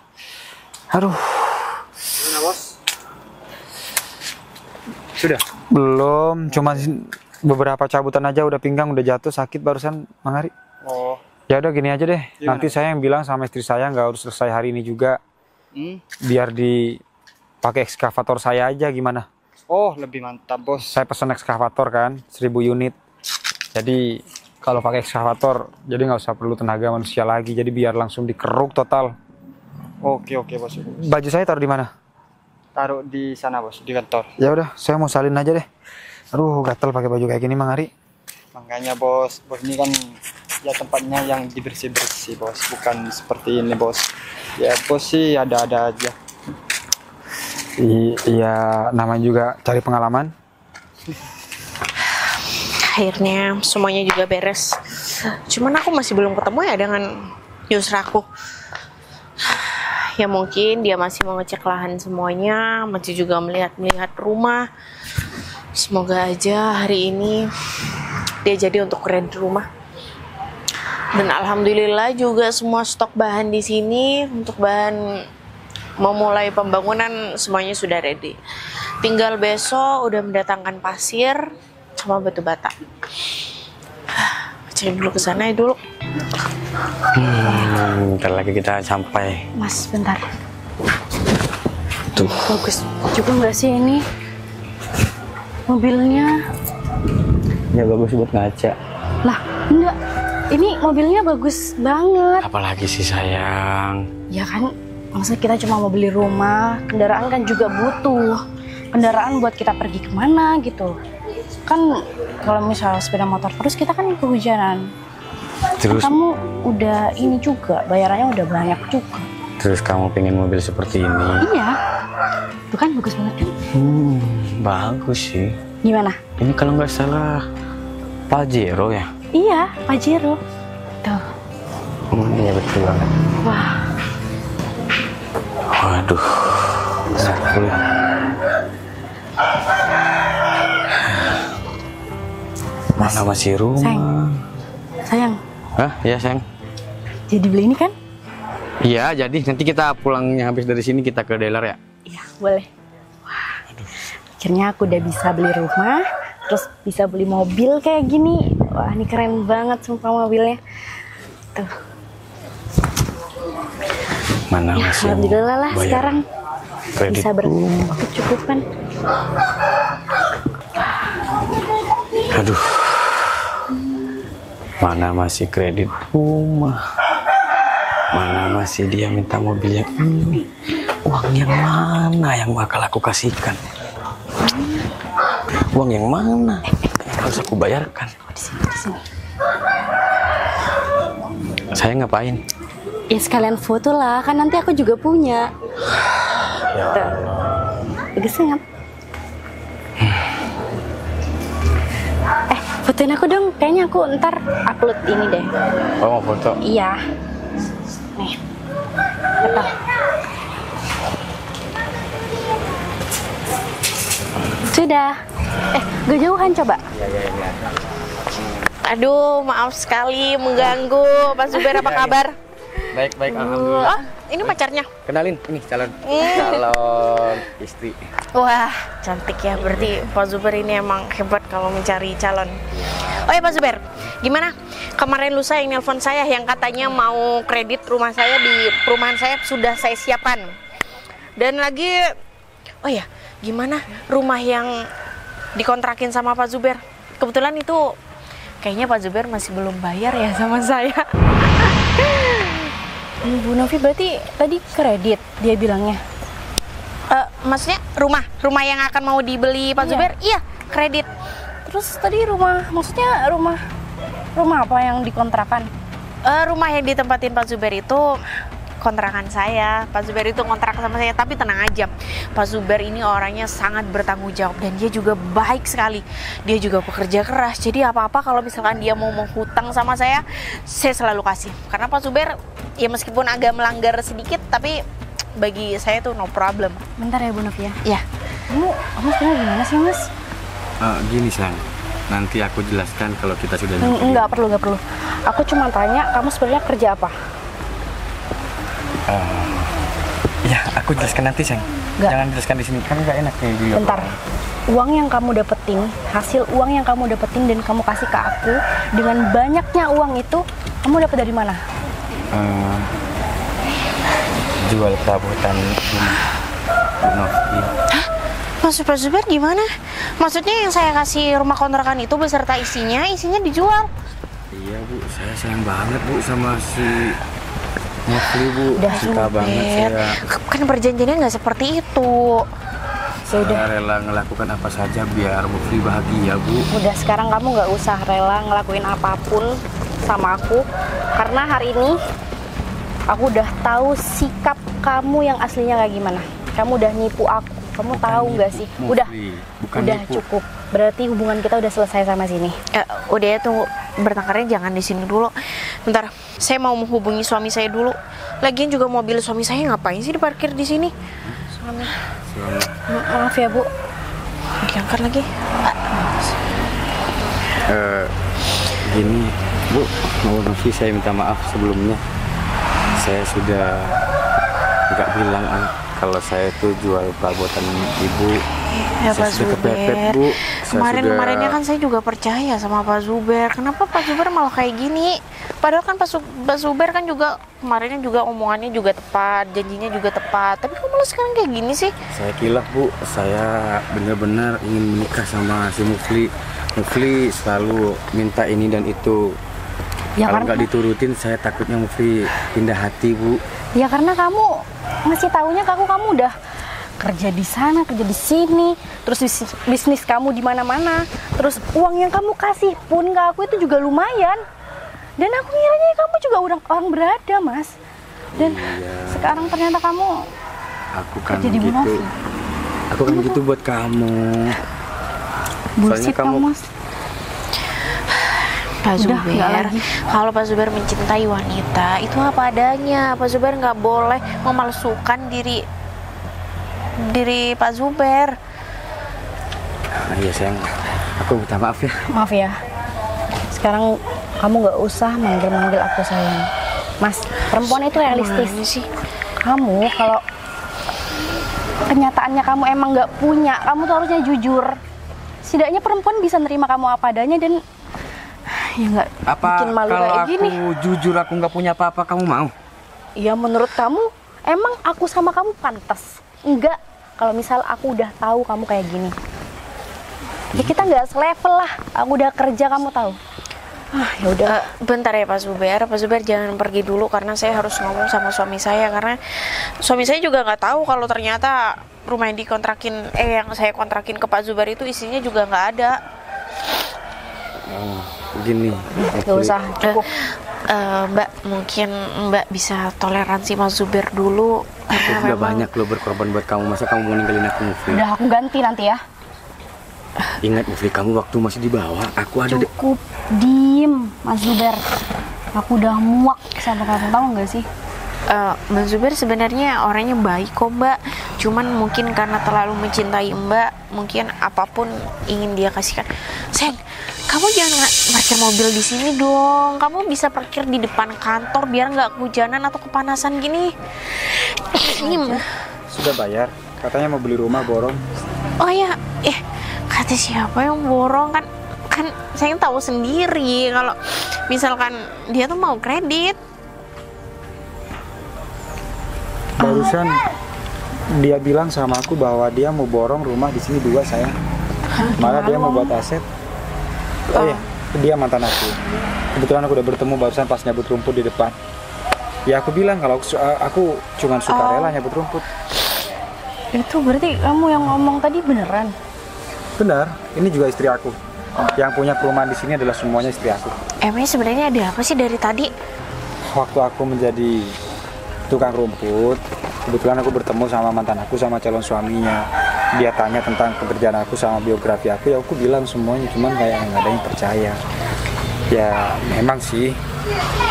Aduh.
Gimana bos? Sudah?
Belum, cuma beberapa cabutan aja udah pinggang, udah jatuh sakit barusan Mang Ari.
Oh.
Ya udah gini aja deh.
Gimana?
Nanti saya yang bilang sama istri saya nggak harus selesai hari ini juga. Biar dipakai ekskavator saya aja gimana?
Oh, lebih mantap bos.
Saya pesan ekskavator kan, 1000 unit. Jadi kalau pakai ekskavator, jadi nggak usah perlu tenaga manusia lagi. Jadi biar langsung dikeruk total.
Oke bos.
Baju saya taruh di mana?
Taruh di sana bos, di kantor.
Ya udah, saya mau salin aja deh. Aduh, gatel pakai baju kayak gini Mang Ari.
Makanya bos ini kan ya tempatnya yang dibersih bos, bukan seperti ini bos. Ya bos sih ada aja.
Iya, namanya juga cari pengalaman.
Akhirnya semuanya juga beres. Cuman aku masih belum ketemu ya dengan Yusraku. Ya mungkin dia masih mau ngecek lahan semuanya, masih juga melihat rumah. Semoga aja hari ini dia jadi untuk kredit rumah. Dan alhamdulillah juga semua stok bahan di sini untuk bahan memulai pembangunan semuanya sudah ready. Tinggal besok udah mendatangkan pasir sama batu bata. Cek dulu ke sana ya dulu.
Bentar lagi kita sampai.
Mas, bentar.
Tuh.
Bagus juga nggak sih ini mobilnya?
Ya bagus buat ngaca.
Lah, enggak. Ini mobilnya bagus banget.
Apalagi sih sayang.
Ya kan, masa kita cuma mau beli rumah, kendaraan kan juga butuh. Kendaraan buat kita pergi kemana gitu. Kan kalau misal sepeda motor terus kita kan kehujanan.
Terus
Kan kamu udah ini juga, bayarannya udah banyak juga.
Terus kamu pengen mobil seperti ini?
Iya. Itu kan bagus banget kan?
Bagus sih.
Gimana?
Ini kalau nggak salah Pajero ya?
Iya, Pajero. Tuh.
Iya betul banget.
Wah.
Waduh. Sakul. Mana masih rumah?
Sayang,
Hah? Ya sayang.
jadi beli ini kan?
Iya, jadi nanti kita pulangnya habis dari sini kita ke dealer ya.
Iya, boleh. Wah, akhirnya aku udah bisa beli rumah, terus bisa beli mobil kayak gini. Wah, ini keren banget sumpah mobilnya. Tuh.
Mana
Ya,
masih
alhamdulillah lah
bayar
sekarang
kredit
bisa berkecukupan.
Aduh. Mana masih kredit rumah. Mana masih dia minta mobil yang ini. Uang yang mana yang bakal aku kasihkan? Uang yang mana yang harus aku bayarkan?
Di sini.
Saya ngapain?
Ya sekalian foto lah, kan nanti aku juga punya.
Ya
Tuh. Bagus banget. Fotoin aku dong, kayaknya aku ntar upload ini deh.
Oh, mau foto?
Iya. Nih. Foto. Sudah. Gak jauhan coba.
Iya.
Aduh, maaf sekali mengganggu. Pak Zuber, apa kabar?
Baik, alhamdulillah.
Oh, ini pacarnya.
Kenalin, ini calon istri.
Wah, cantik ya. Berarti Pak Zuber ini emang hebat kalau mencari calon. Oh ya Pak Zuber, gimana? Kemarin lusa yang nelpon saya yang katanya mau kredit rumah saya di perumahan saya sudah saya siapkan. Dan lagi, oh ya, gimana rumah yang dikontrakin sama Pak Zuber? Kebetulan itu kayaknya Pak Zuber masih belum bayar ya sama saya.
Bu Novi berarti tadi kredit dia bilangnya.
Maksudnya rumah yang akan mau dibeli Pak Zuber? Iya, kredit.
Terus tadi maksudnya rumah apa yang dikontrakan?
Rumah yang ditempatin Pak Zuber itu kontrakan saya. Pak Zuber itu kontrak sama saya, tapi tenang aja. Pak Zuber ini orangnya sangat bertanggung jawab dan dia juga baik sekali. Dia juga pekerja keras. Jadi apa-apa kalau misalkan dia mau menghutang sama saya selalu kasih. Karena Pak Zuber ya meskipun agak melanggar sedikit, tapi bagi saya tuh no problem.
Bentar ya Bu Novi ya.
Ya.
Kamu sebenarnya gimana sih Mas?
Gini sayang, nanti aku jelaskan kalau kita sudah nyampe.
Enggak perlu. Aku cuma tanya, kamu sebenarnya kerja apa?
Ya, aku jelaskan nanti sayang.
Nggak.
Jangan jelaskan di sini, kan nggak enak nih dulu.
Bentar. Uang yang kamu dapetin, hasil uang yang kamu dapetin dan kamu kasih ke aku, dengan banyaknya uang itu, kamu dapat dari mana?
Jual perabotan rumah Bu Novi.
Hah? Maksud Pak Zuber gimana? Maksudnya yang saya kasih rumah kontrakan itu beserta isinya dijual?
Iya Bu, saya sayang banget Bu sama si Novi Bu.
Udah
Suka banget saya.
Kan perjanjiannya nggak seperti itu.
Saya rela ngelakukan apa saja biar Novi bahagia Bu.
Udah sekarang kamu nggak usah rela ngelakuin apapun sama aku, karena hari ini aku udah tahu sikap kamu yang aslinya kayak gimana. Kamu udah nipu aku. Kamu tahu nggak sih? Udah
nipu.
Cukup. Berarti hubungan kita udah selesai sama sini.
Udah ya, tunggu, bertengkarnya jangan di sini dulu. Bentar, saya mau menghubungi suami saya dulu. Lagian juga mobil suami saya ngapain sih diparkir di sini?
Maaf ya Bu.
Diangkat lagi.
Gini Bu Novi, saya minta maaf sebelumnya. Saya sudah nggak bilang kalau saya tuh jual perabotan ibu.
Ya
Saya
Pak
sudah kepepet,
Zuber.
Bu.
Kemarinnya kan saya juga percaya sama Pak Zuber. Kenapa Pak Zuber malah kayak gini? Padahal kan Pak Zuber kan juga kemarinnya juga omongannya juga tepat, janjinya juga tepat. Tapi kok malah sekarang kayak gini sih?
Saya kilaf Bu, saya benar-benar ingin menikah sama si Mufli. Mufli selalu minta ini dan itu.
Ya,
Kalau
karena-
nggak diturutin, saya takutnya Mufli pindah hati Bu.
Ya karena kamu masih taunya kamu udah kerja di sana, kerja di sini, terus bisnis kamu di mana-mana, terus uang yang kamu kasih pun ke aku itu juga lumayan. Dan aku ngiranya kamu juga orang berada, Mas. Dan sekarang ternyata kamu
Aku kan
kerja di Bu
gitu.
Novi.
Aku kan gitu buat kamu.
Bullshit
kamu-
kamu, Mas.
Pak
Udah, nggak
Zuber,
lagi.
kalau Pak Zuber mencintai wanita, itu apa adanya. Pak Zuber nggak boleh memalsukan diri Pak Zuber.
Nah, iya sayang, aku minta maaf ya.
Maaf ya. Sekarang kamu nggak usah manggil-manggil aku sayang. Mas, perempuan itu realistis.
Gimana sih?
Kamu kalau kenyataannya kamu emang nggak punya, kamu tuh harusnya jujur. Setidaknya perempuan bisa nerima kamu apa adanya dan ya nggak
Apa
bikin malu
kalau
kayak
aku
gini.
jujur aku nggak punya apa-apa, kamu mau?
Ya menurut kamu emang aku sama kamu pantas? Enggak. Kalau misal aku udah tahu kamu kayak gini, ya kita nggak selevel lah. Aku udah kerja, kamu tahu. Ya udah.
Bentar ya Pak Zuber. Pak Zuber jangan pergi dulu karena saya harus ngomong sama suami saya, karena suami saya juga nggak tahu kalau ternyata rumah yang yang saya kontrakin ke Pak Zuber itu isinya juga nggak ada.
Gini.
Nggak usah, cukup.
Mbak, mungkin Mbak bisa toleransi Mas Zuber dulu.
Aku
Karena
sudah
memang
banyak lo berkorban buat kamu. Masa kamu mau ninggalin aku, Mufli?
Udah aku ganti nanti ya.
Ingat Mufli, kamu waktu masih di bawah, aku ada di...
Cukup diem, Mas Zuber. Aku udah muak sama kamu, tahu nggak sih?
Mas Zuber sebenarnya orangnya baik kok Mbak, cuman mungkin karena terlalu mencintai Mbak, mungkin apapun ingin dia kasihkan. Sayang, kamu jangan parkir mobil di sini dong. Kamu bisa parkir di depan kantor biar nggak kehujanan atau kepanasan gini. Ini
Sudah bayar. Katanya mau beli rumah borong.
oh ya, kata siapa yang borong kan saya tahu sendiri kalau misalkan dia tuh mau kredit.
Barusan dia bilang sama aku bahwa dia mau borong rumah di sini 2 sayang. Malah dia mau buat aset. Oh iya, dia mantan aku. Kebetulan aku udah bertemu barusan pas nyabut rumput di depan. Ya aku bilang kalau aku cuma suka rela nyabut rumput.
Itu berarti kamu yang ngomong tadi beneran?
Benar, ini juga istri aku. Yang punya perumahan di sini adalah semuanya istri aku.
Emangnya sebenarnya ada apa sih dari tadi?
Waktu aku menjadi tukang rumput, kebetulan aku bertemu sama mantan aku sama calon suaminya. Dia tanya tentang pekerjaan aku sama biografi aku, ya aku bilang semuanya, cuman kayak nggak ada yang percaya. Ya memang sih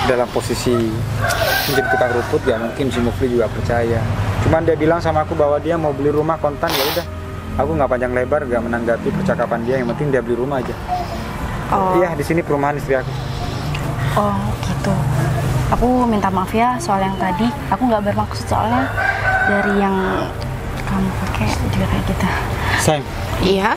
dalam posisi menjadi tukang rumput ya mungkin si Mufli juga percaya. Cuman dia bilang sama aku bahwa dia mau beli rumah kontan, ya udah. Aku nggak panjang lebar, nggak menanggapi percakapan dia, yang penting dia beli rumah aja. Iya, di sini perumahan istri aku.
Oh gitu. Aku minta maaf ya soal yang tadi. Aku nggak bermaksud soalnya dari yang kamu pakai juga kayak gitu.
Sayang,
Iya.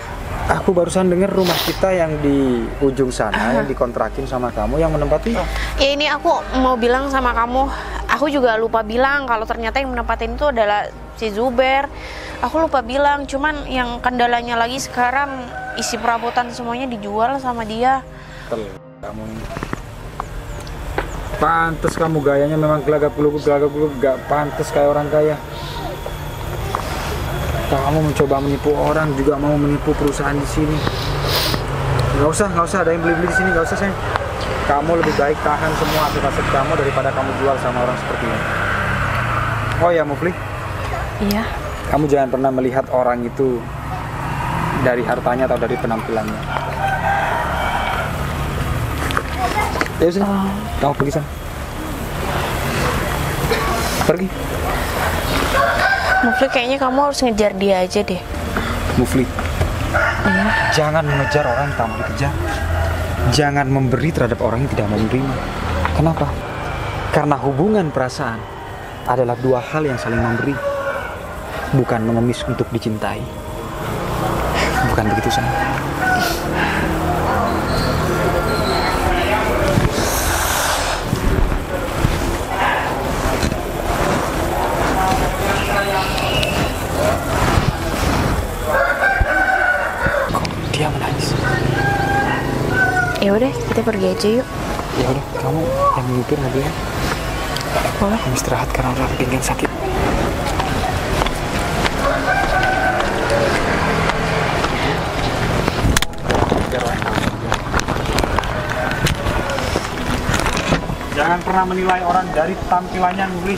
aku barusan dengar rumah kita yang di ujung sana yang dikontrakin sama kamu yang menempati.
Ya ini aku mau bilang sama kamu, aku juga lupa bilang kalau ternyata yang menempatin itu adalah si Zuber. Aku lupa bilang, cuman yang kendalanya lagi sekarang isi perabotan semuanya dijual sama dia.
Kamu ini. Pantes kamu gayanya memang gelagap-geluguk, gak pantes kayak orang kaya. Kamu mencoba menipu orang, juga mau menipu perusahaan di sini. Nggak usah ada yang beli-beli di sini, nggak usah sayang. Kamu lebih baik tahan semua aset-aset kamu daripada kamu jual sama orang seperti ini. Oh ya Mufli,
Iya.
kamu jangan pernah melihat orang itu dari hartanya atau dari penampilannya. Ya sini, kamu pergi sana. Pergi.
Mufli, kayaknya kamu harus ngejar dia aja deh.
Mufli, jangan mengejar orang yang tak mau dikejar. Jangan memberi terhadap orang yang tidak mau menerima. Kenapa? Karena hubungan perasaan adalah 2 hal yang saling memberi, bukan mengemis untuk dicintai. Bukan begitu sayang? Dia menangis.
Ya udah, kita pergi aja yuk.
Ya udah, kamu yang memimpin mobilnya.
Boleh.
Kamu istirahat karena udah pinggang sakit. Jangan pernah menilai orang dari tampilannya, Mufli.